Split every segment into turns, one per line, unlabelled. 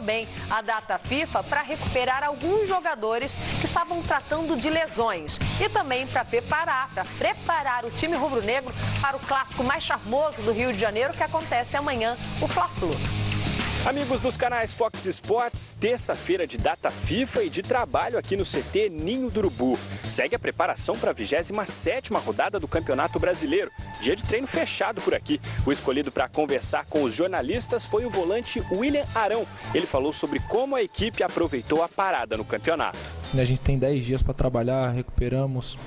Bem a data FIFA para recuperar alguns jogadores que estavam tratando de lesões e também para preparar o time rubro-negro para o clássico mais charmoso do Rio de Janeiro, que acontece amanhã, o Fla-Flu.
Amigos dos canais Fox Sports, terça-feira de data FIFA e de trabalho aqui no CT Ninho do Urubu. Segue a preparação para a 27ª rodada do Campeonato Brasileiro. Dia de treino fechado por aqui. O escolhido para conversar com os jornalistas foi o volante William Arão. Ele falou sobre como a equipe aproveitou a parada no campeonato.
A gente tem 10 dias para trabalhar, recuperamos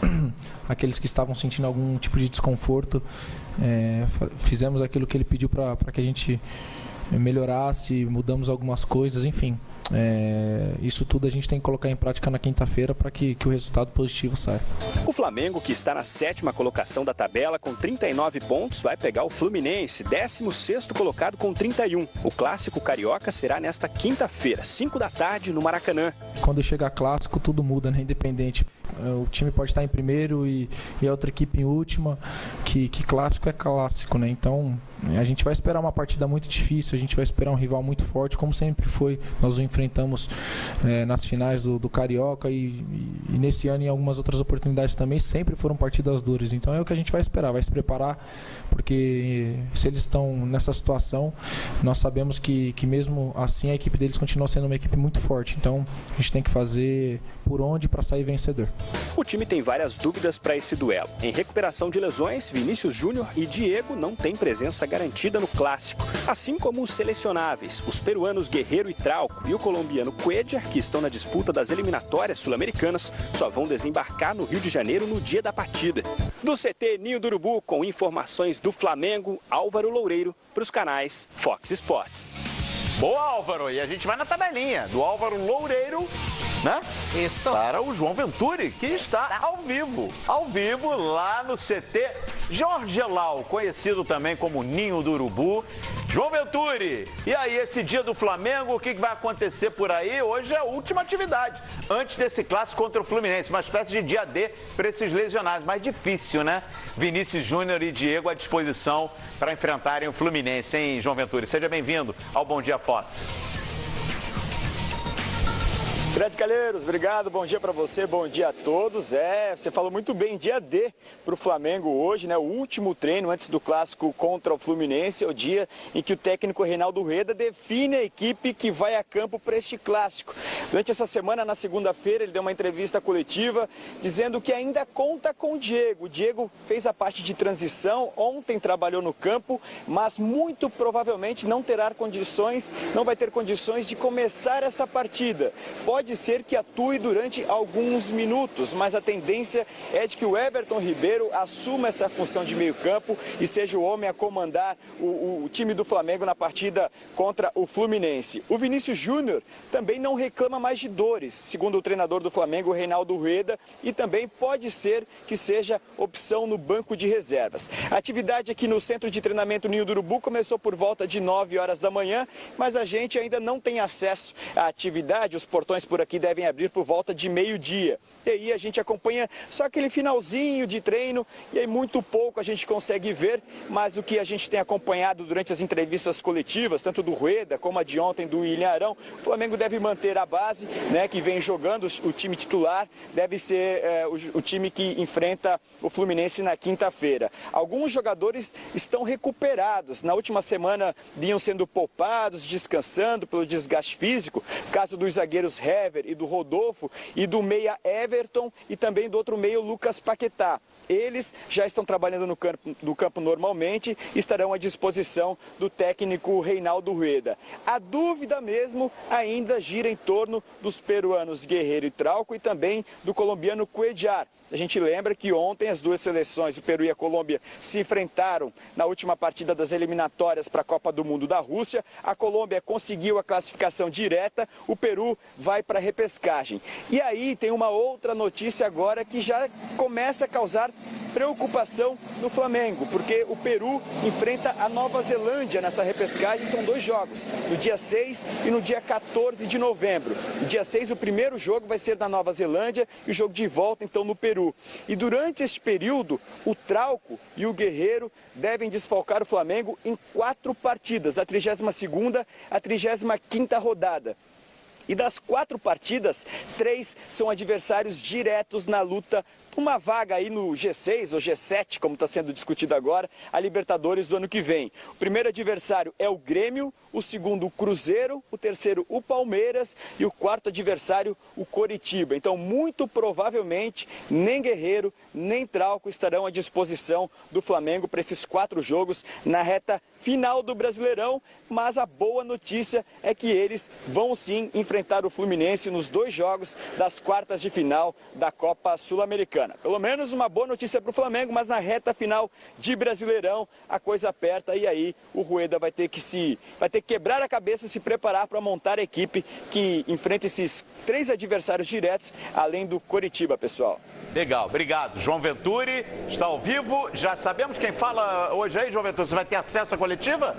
aqueles que estavam sentindo algum tipo de desconforto. Fizemos aquilo que ele pediu para que a gente melhorasse, mudamos algumas coisas, enfim. Isso tudo a gente tem que colocar em prática na quinta-feira para que o resultado positivo saia.
O Flamengo, que está na 7ª colocação da tabela com 39 pontos, vai pegar o Fluminense, 16º colocado com 31. O clássico carioca será nesta quinta-feira, 5 da tarde, no Maracanã.
Quando chega clássico, tudo muda, né? Independente. O time pode estar em primeiro e a outra equipe em última, que clássico é clássico, né? Então, a gente vai esperar uma partida muito difícil, a gente vai esperar um rival muito forte, como sempre foi. Nós o enfrentamos nas finais do Carioca e nesse ano em algumas outras oportunidades também, sempre foram partidas duras. Então é o que a gente vai esperar, vai se preparar, porque se eles estão nessa situação, nós sabemos que mesmo assim a equipe deles continua sendo uma equipe muito forte. Então a gente tem que fazer por onde para sair vencedor.
O time tem várias dúvidas para esse duelo. Em recuperação de lesões, Vinícius Júnior e Diego não têm presença garantida no clássico, assim como os selecionáveis, os peruanos Guerreiro e Trauco e o colombiano Cuéllar, que estão na disputa das eliminatórias sul-americanas, só vão desembarcar no Rio de Janeiro no dia da partida. Do CT Ninho do Urubu, com informações do Flamengo, Álvaro Loureiro, para os canais Fox Sports.
Boa, Álvaro, e a gente vai na tabelinha do Álvaro Loureiro, né?
Isso.
Para o João Venturi, que está ao vivo lá no CT Jorgelau, conhecido também como Ninho do Urubu. João Venturi, e aí esse dia do Flamengo, o que vai acontecer por aí? Hoje é a última atividade, antes desse clássico contra o Fluminense, uma espécie de dia D para esses lesionados, mais difícil, né? Vinícius Júnior e Diego à disposição para enfrentarem o Fluminense, hein, João Venturi? Seja bem-vindo ao Bom Dia Fox.
Grande Calheiros, obrigado, bom dia para você, bom dia a todos. Você falou muito bem, dia D para o Flamengo hoje, né? O último treino antes do clássico contra o Fluminense, é o dia em que o técnico Reinaldo Rueda define a equipe que vai a campo para este clássico. Durante essa semana, na segunda-feira, ele deu uma entrevista coletiva dizendo que ainda conta com o Diego. O Diego fez a parte de transição, ontem trabalhou no campo, mas muito provavelmente não vai ter condições de começar essa partida. Pode ser que atue durante alguns minutos, mas a tendência é de que o Everton Ribeiro assuma essa função de meio campo e seja o homem a comandar o time do Flamengo na partida contra o Fluminense. O Vinícius Júnior também não reclama mais de dores, segundo o treinador do Flamengo, Reinaldo Rueda, e também pode ser que seja opção no banco de reservas. A atividade aqui no Centro de Treinamento Ninho do Urubu começou por volta de 9 horas da manhã, mas a gente ainda não tem acesso à atividade, os portões por aqui devem abrir por volta de meio-dia. E aí a gente acompanha só aquele finalzinho de treino e aí muito pouco a gente consegue ver, mas o que a gente tem acompanhado durante as entrevistas coletivas, tanto do Rueda como a de ontem do William Arão, o Flamengo deve manter a base, né, que vem jogando o time titular, deve ser o time que enfrenta o Fluminense na quinta-feira. Alguns jogadores estão recuperados. Na última semana vinham sendo poupados, descansando pelo desgaste físico, caso dos zagueiros Hever e do Rodolfo e do meia Everton e também do outro meia Lucas Paquetá. Eles já estão trabalhando no campo normalmente e estarão à disposição do técnico Reinaldo Rueda. A dúvida mesmo ainda gira em torno dos peruanos Guerreiro e Trauco e também do colombiano Cuéllar. A gente lembra que ontem as duas seleções, o Peru e a Colômbia, se enfrentaram na última partida das eliminatórias para a Copa do Mundo da Rússia. A Colômbia conseguiu a classificação direta, o Peru vai para para a repescagem. E aí tem uma outra notícia agora que já começa a causar preocupação no Flamengo, porque o Peru enfrenta a Nova Zelândia nessa repescagem, são 2 jogos, no dia 6 e no dia 14 de novembro. No dia 6, o primeiro jogo vai ser na Nova Zelândia e o jogo de volta, então, no Peru. E durante este período, o Trauco e o Guerreiro devem desfalcar o Flamengo em 4 partidas, a 32ª, a 35ª rodada. E das 4 partidas, 3 são adversários diretos na luta por uma vaga aí no G6 ou G7, como está sendo discutido agora, a Libertadores do ano que vem. O primeiro adversário é o Grêmio, o segundo o Cruzeiro, o terceiro o Palmeiras e o quarto adversário o Coritiba. Então, muito provavelmente, nem Guerreiro, nem Trauco estarão à disposição do Flamengo para esses 4 jogos na reta final do Brasileirão, mas a boa notícia é que eles vão sim enfrentar o Fluminense nos 2 jogos das quartas de final da Copa Sul-Americana. Pelo menos uma boa notícia para o Flamengo, mas na reta final de Brasileirão a coisa aperta e aí o Rueda vai ter que quebrar a cabeça e se preparar para montar a equipe que enfrenta esses 3 adversários diretos, além do Coritiba, pessoal.
Legal, obrigado. João Venturi está ao vivo. Já sabemos quem fala hoje aí, João Venturi. Você vai ter acesso à coletiva?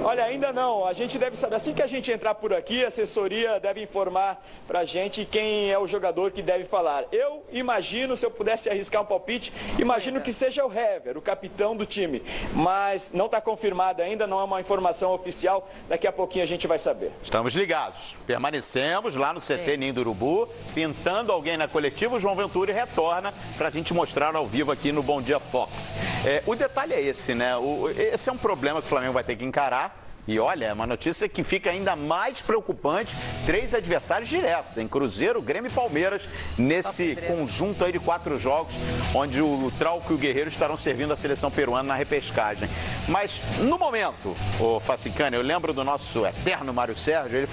Olha, ainda não. A gente deve saber, assim que a gente entrar por aqui, a assessoria deve informar pra gente quem é o jogador que deve falar. Eu imagino, se eu pudesse arriscar um palpite, imagino que seja o Hever, o capitão do time. Mas não está confirmado ainda, não é uma informação oficial. Daqui a pouquinho a gente vai saber.
Estamos ligados. Permanecemos lá no CT Ninho do Urubu, pintando alguém na coletiva. O João Venturi retorna para a gente mostrar ao vivo aqui no Bom Dia Fox. O detalhe é esse, né? Esse é um problema que o Flamengo vai ter que encarar. E olha, é uma notícia que fica ainda mais preocupante, 3 adversários diretos, em Cruzeiro, Grêmio e Palmeiras, nesse conjunto aí de 4 jogos, onde o Trauco e o Guerreiro estarão servindo a seleção peruana na repescagem. Mas, no momento, o Facicani, eu lembro do nosso eterno Mário Sérgio, ele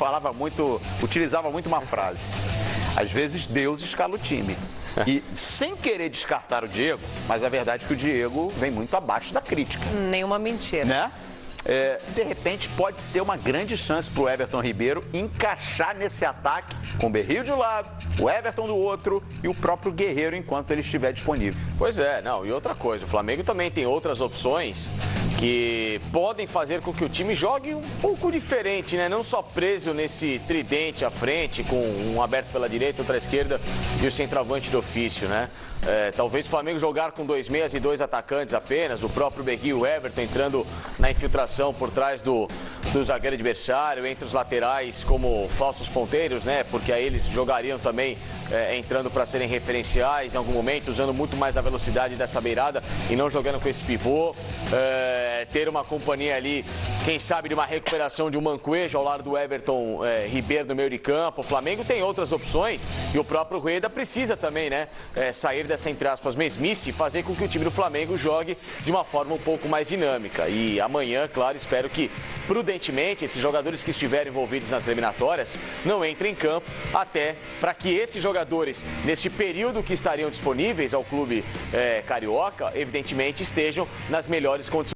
utilizava muito uma frase: às vezes Deus escala o time. E sem querer descartar o Diego, mas a verdade é que o Diego vem muito abaixo da crítica.
Nenhuma mentira.
Né? De repente pode ser uma grande chance para o Everton Ribeiro encaixar nesse ataque com o Berrio de um lado, o Everton do outro e o próprio Guerreiro enquanto ele estiver disponível.
Pois é, e outra coisa, o Flamengo também tem outras opções que podem fazer com que o time jogue um pouco diferente, né? Não só preso nesse tridente à frente, com um aberto pela direita, outro à esquerda e o centroavante de ofício, né? Talvez o Flamengo jogar com 2 meias e 2 atacantes apenas, o próprio Berrio e o Everton entrando na infiltração por trás do zagueiro adversário, entre os laterais como falsos ponteiros, né? Porque aí eles jogariam também entrando para serem referenciais em algum momento, usando muito mais a velocidade dessa beirada e não jogando com esse pivô. Ter uma companhia ali, quem sabe, de uma recuperação de um Manquejo ao lado do Everton Ribeiro no meio de campo. O Flamengo tem outras opções e o próprio Rueda precisa também, né? Sair dessa, entre aspas, mesmice e fazer com que o time do Flamengo jogue de uma forma um pouco mais dinâmica. E amanhã, claro, espero que, prudentemente, esses jogadores que estiverem envolvidos nas eliminatórias não entrem em campo, até para que esses jogadores, neste período que estariam disponíveis ao clube carioca, evidentemente estejam nas melhores condições.